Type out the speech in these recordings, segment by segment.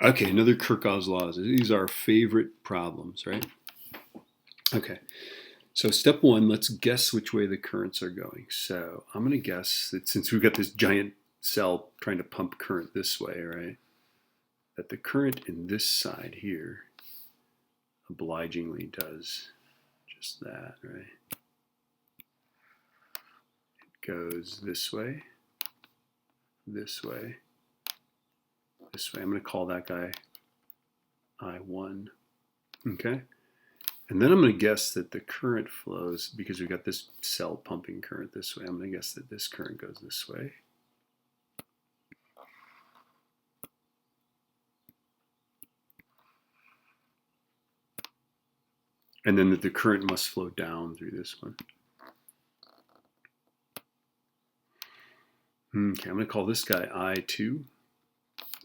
Okay, another Kirchhoff's laws. These are our favorite problems, right? Okay, so step one, let's guess which way the currents are going. So I'm going to guess that since we've got this giant cell trying to pump current this way, right, that the current in this side here obligingly does just that, right? It goes this way, this way, this way. I'm going to call that guy I1, okay? And then I'm going to guess that the current flows, because we've got this cell pumping current this way, I'm going to guess that this current goes this way. And then that the current must flow down through this one. Okay, I'm going to call this guy I2.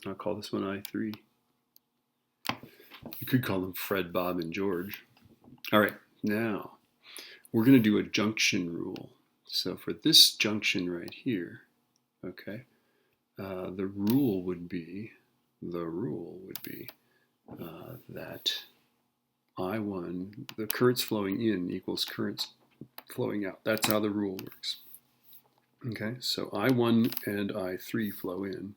I'll call this one I3. You could call them Fred, Bob, and George. All right, now we're going to do a junction rule. So for this junction right here, okay, the rule would be that I1, the currents flowing in equals currents flowing out. That's how the rule works. Okay, so I1 and I3 flow in,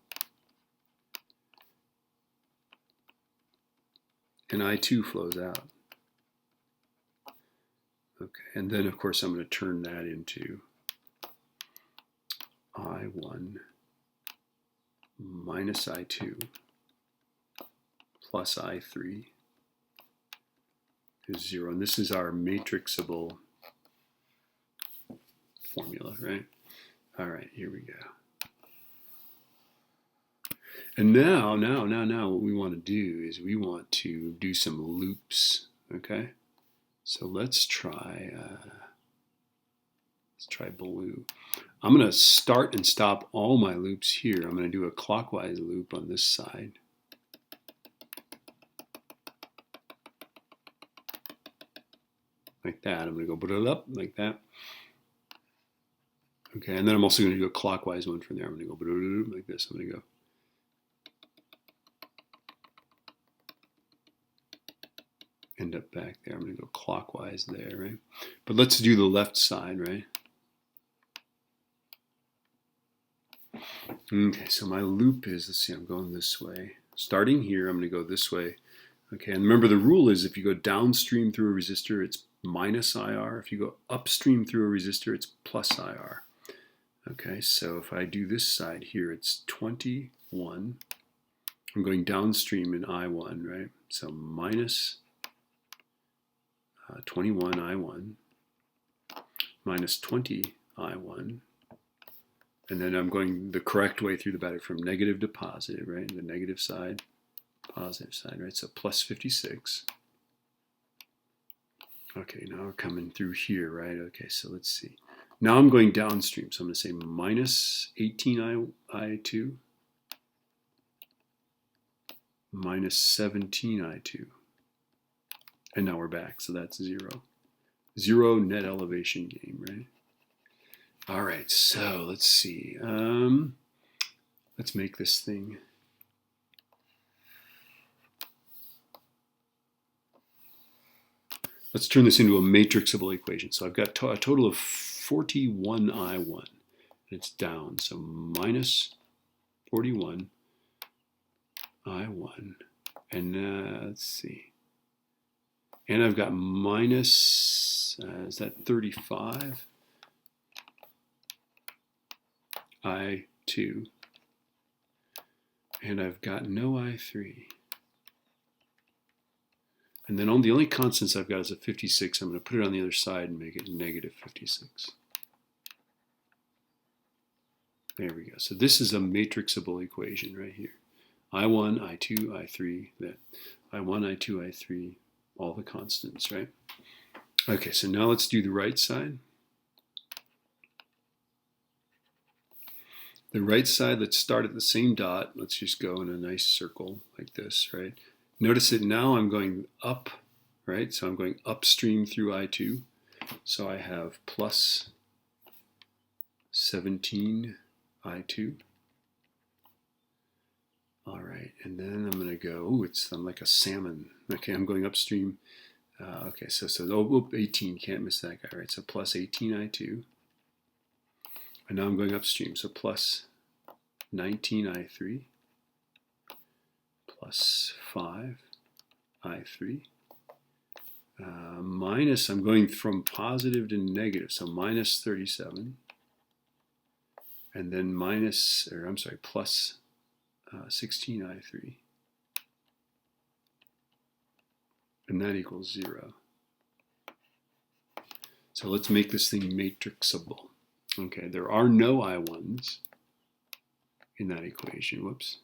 and I2 flows out. Okay, and then of course I'm going to turn that into I1 minus I2 plus I3 is 0. And this is our matrixable formula, right? All right, here we go. And now what we want to do is we want to do some loops, okay? So let's try blue. I'm going to start and stop all my loops here. I'm going to do a clockwise loop on this side. Like that. I'm going to go put it up like that. Okay, and then I'm also going to do a clockwise one from there. I'm going to go like this. I'm going to go. End up back there. I'm going to go clockwise there, right? But let's do the left side, right? Okay, so my loop is, let's see, I'm going this way. Starting here, I'm going to go this way. Okay, and remember the rule is if you go downstream through a resistor, it's minus IR. If you go upstream through a resistor, it's plus IR. Okay, so if I do this side here, it's 21. I'm going downstream in I1, right? So minus 21 I1 minus 20 I1. And then I'm going the correct way through the battery from negative to positive, right? The negative side, positive side, right? So plus 56. Okay, now we're coming through here, right? Okay, so let's see. Now I'm going downstream, so I'm going to say minus 18 I2 minus 17 I2. And now we're back, so that's 0. 0 net elevation gain, right? All right, so let's see. Let's make this thing. Let's turn this into a matrixable equation. So I've got a total of 41 I1, and it's down. So minus 41 I1, and let's see. And I've got minus, is that 35? I2. And I've got no I3. And then the only constants I've got is a 56. I'm going to put it on the other side and make it negative 56. There we go. So this is a matrixable equation right here. I1, I2, I3, that I1, I2, I3, all the constants, right? Okay, so now let's do the right side. The right side, let's start at the same dot. Let's just go in a nice circle like this, right? Notice that now I'm going up, right? So I'm going upstream through I2. So I have plus 17 I2 All right, and then I'm going to go, I'm like a salmon. Okay, I'm going upstream. Okay, so 18, can't miss that guy, right? So plus 18I2. And now I'm going upstream, so plus 19I3 plus 5I3 minus, I'm going from positive to negative, so minus 37. And then plus 16I3. And that equals 0. So let's make this thing matrixable. Okay, there are no I1s in that equation. Whoops.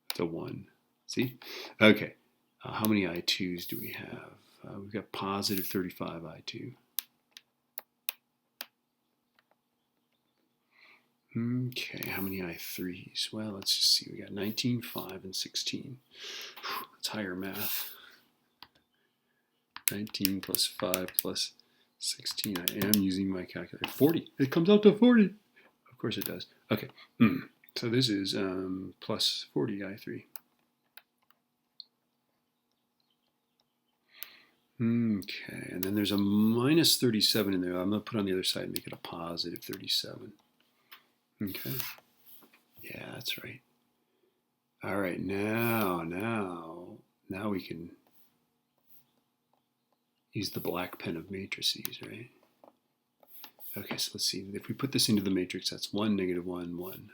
It's a 1. See? Okay. How many I2s do we have? We've got positive 35 I2. Okay, how many I3s? Well, let's just see. We got 19, 5, and 16. That's higher math. 19 plus 5 plus 16. I am using my calculator. 40. It comes out to 40. Of course it does. Okay. So this is plus 40 I3. Okay, and then there's a minus 37 in there. I'm going to put on the other side and make it a positive 37. Okay. Yeah, that's right. All right, now we can use the black pen of matrices, right? Okay, so let's see. If we put this into the matrix, that's 1, negative 1, 1.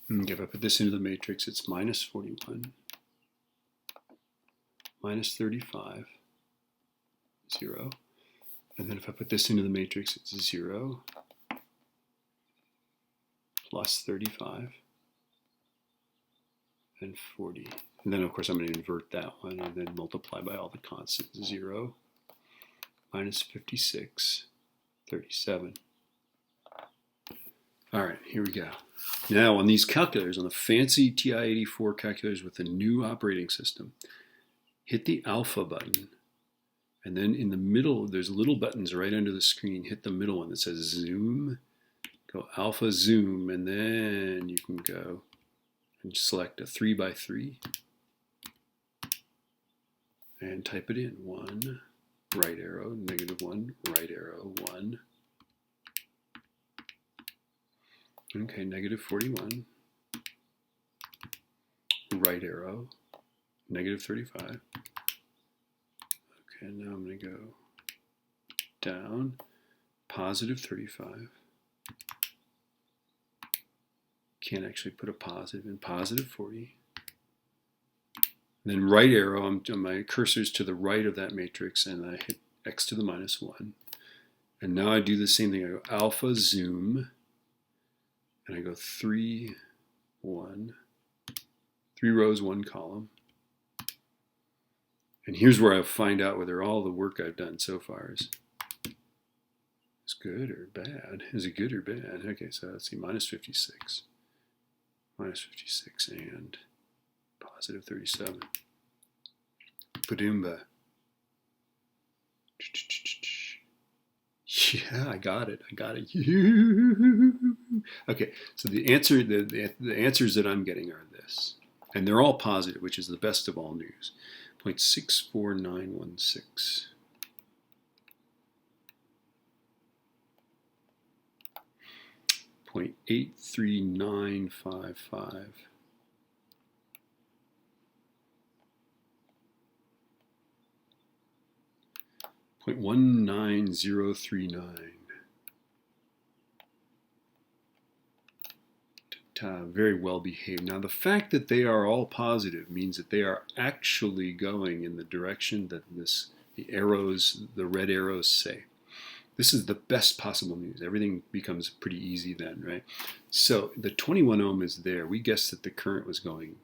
Okay, if I put this into the matrix, it's minus 41, minus 35, 0. And then if I put this into the matrix, it's 0, plus 35, and 40. And then, of course, I'm going to invert that one and then multiply by all the constants. 0, minus 56, 37. All right, here we go. Now, on these calculators, on the fancy TI-84 calculators with the new operating system, hit the alpha button. And then in the middle, there's little buttons right under the screen. Hit the middle one that says zoom. Go alpha zoom, and then you can go and select a 3x3 and type it in. 1, right arrow, negative 1, right arrow, 1. Okay, negative 41, right arrow, negative 35. Okay, now I'm going to go down, positive 35. Can't actually put a positive in, positive 40. And then right arrow, my cursor's to the right of that matrix, and I hit x to the minus 1. And now I do the same thing. I go alpha zoom, and I go 3, 1, 3 rows, 1 column. And here's where I find out whether all the work I've done so far is good or bad. Is it good or bad? Okay, so let's see, minus 56. Minus 56 and positive 37. Padumba. Yeah, I got it. Okay, so the answers that I'm getting are this. And they're all positive, which is the best of all news. 0.64916. 0.83955. 0.19039. Very well behaved. Now the fact that they are all positive means that they are actually going in the direction that the red arrows say. This is the best possible news. Everything becomes pretty easy then, right? So the 21 ohm is there. We guessed that the current was going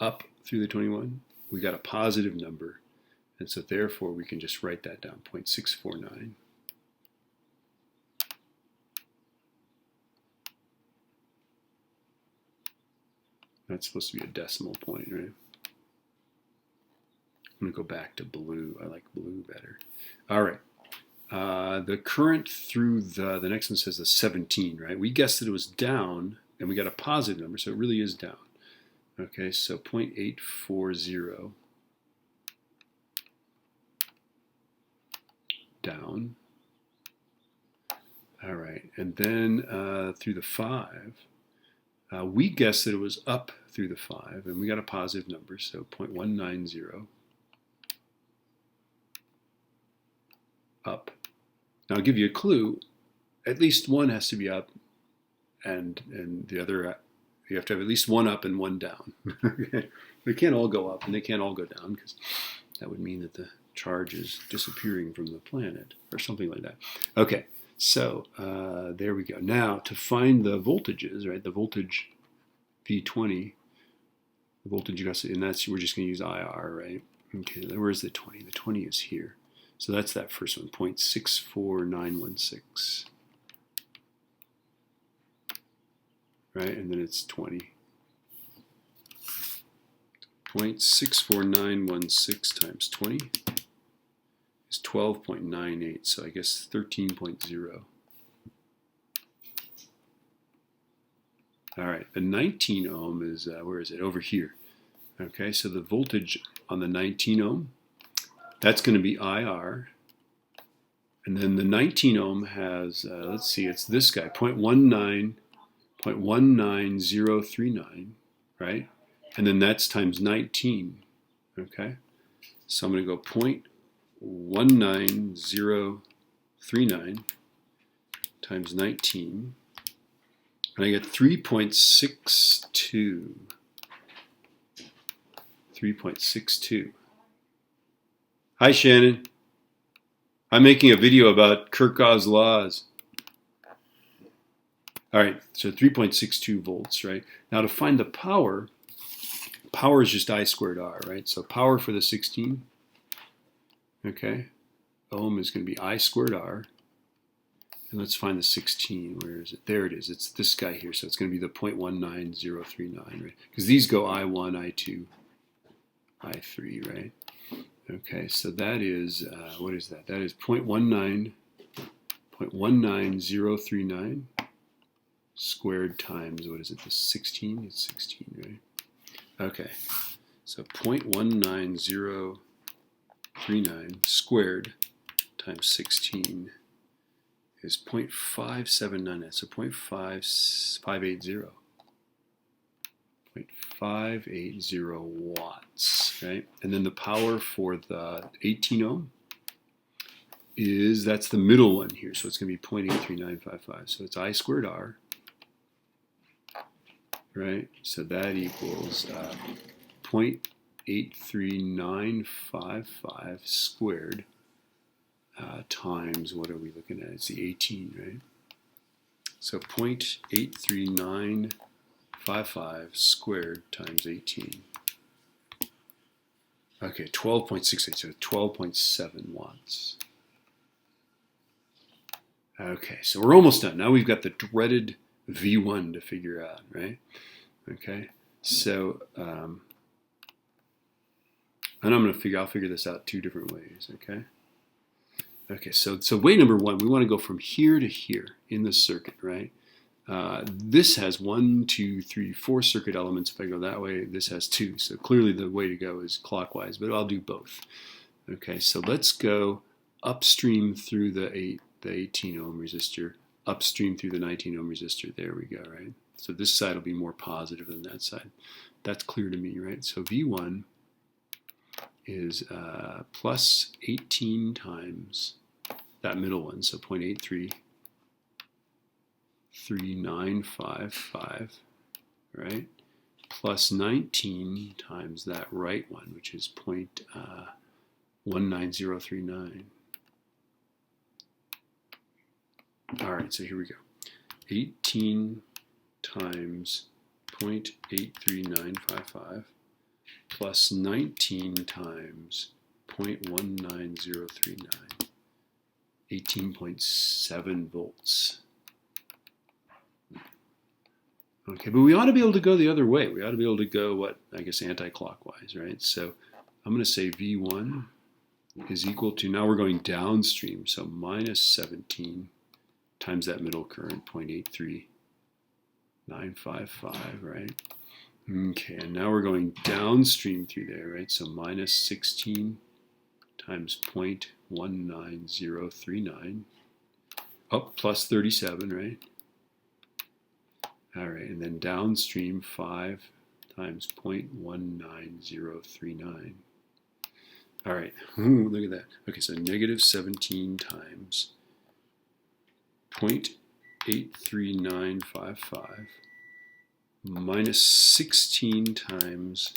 up through the 21. We got a positive number. And so therefore we can just write that down, 0.649. That's supposed to be a decimal point, right? I'm going to go back to blue. I like blue better. All right. The current through the next one says the 17, right? We guessed that it was down, and we got a positive number, so it really is down. Okay, so 0.840 down. All right, and then through the 5, we guessed that it was up through the 5, and we got a positive number, so 0.190 up. Now I'll give you a clue. At least one has to be up, and the other, you have to have at least one up and one down. They can't all go up and they can't all go down, because that would mean that the charge is disappearing from the planet or something like that. Okay, so there we go. Now to find the voltages, right? The voltage V20, the voltage gusset, and that's, we're just going to use IR, right? Okay, where's the 20? The 20 is here. So that's that first one, 0.64916. Right, and then it's 20. 0.64916 times 20 is 12.98, so I guess 13.0. All right, the 19 ohm is, where is it? Over here. Okay, so the voltage on the 19 ohm, that's going to be IR. And then the 19 ohm has, let's see, it's this guy, 0.19039, right? And then that's times 19, okay? So I'm going to go 0.19039 times 19, and I get 3.62. 3.62. Hi, Shannon. I'm making a video about Kirchhoff's laws. All right, so 3.62 volts, right? Now to find the power, power is just I squared R, right? So power for the 16, okay, ohm is going to be I squared R. And let's find the 16. Where is it? There it is. It's this guy here. So it's going to be the 0.19039, right? Because these go I1, I2, I3, right? Okay, so that is, what is that? That is 0.19039 squared times, what is it, the 16? It's 16, right? Okay, so 0.19039 squared times 16 is 0.579, so 0.580. 0.580 watts, right? And then the power for the 18 ohm is, that's the middle one here, so it's going to be 0.83955. So it's I squared R, right? So that equals 0.83955 squared times, what are we looking at? It's the 18, right? So 0.83955 squared times 18. Okay, 12.68, so 12.7 watts. Okay, so we're almost done. Now we've got the dreaded V1 to figure out, right? Okay, so, and I'll figure this out two different ways, okay? Okay, so way number one, we want to go from here to here in the circuit, right? This has 1, 2, 3, 4 circuit elements. If I go that way, this has 2. So clearly the way to go is clockwise, but I'll do both. Okay, so let's go upstream through the 18 ohm resistor, upstream through the 19 ohm resistor. There we go, right? So this side will be more positive than that side. That's clear to me, right? So V1 is plus 18 times that middle one, so 0.83955, right? Plus 19 times that right one, which is 0.19039. All right, so here we go. 18 times 0.83955 plus 19 times 0.19039, 18.7 volts. Okay, but we ought to be able to go the other way. We ought to be able to go, what, I guess, anti-clockwise, right? So I'm going to say V1 is equal to, now we're going downstream, so minus 17 times that middle current, 0.83955, right? Okay, and now we're going downstream through there, right? So minus 16 times 0.19039, plus 37, right? All right, and then downstream 5 times 0.19039. All right, look at that. Okay, so negative 17 times 0.83955 minus 16 times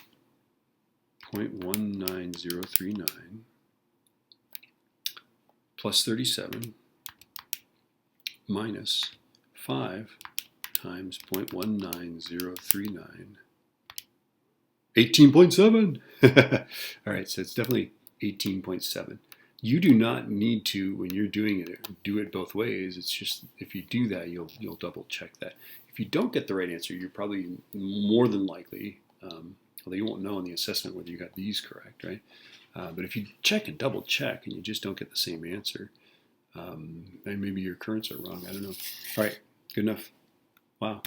0.19039 plus 37 minus 5 times 0.19039. 18.7. All right, so it's definitely 18.7. You do not need to, when you're doing it, do it both ways. It's just, if you do that, you'll double check that. If you don't get the right answer, you're probably more than likely, although you won't know in the assessment whether you got these correct, right? But if you check and double check and you just don't get the same answer, maybe your currents are wrong. I don't know. All right, good enough. Wow.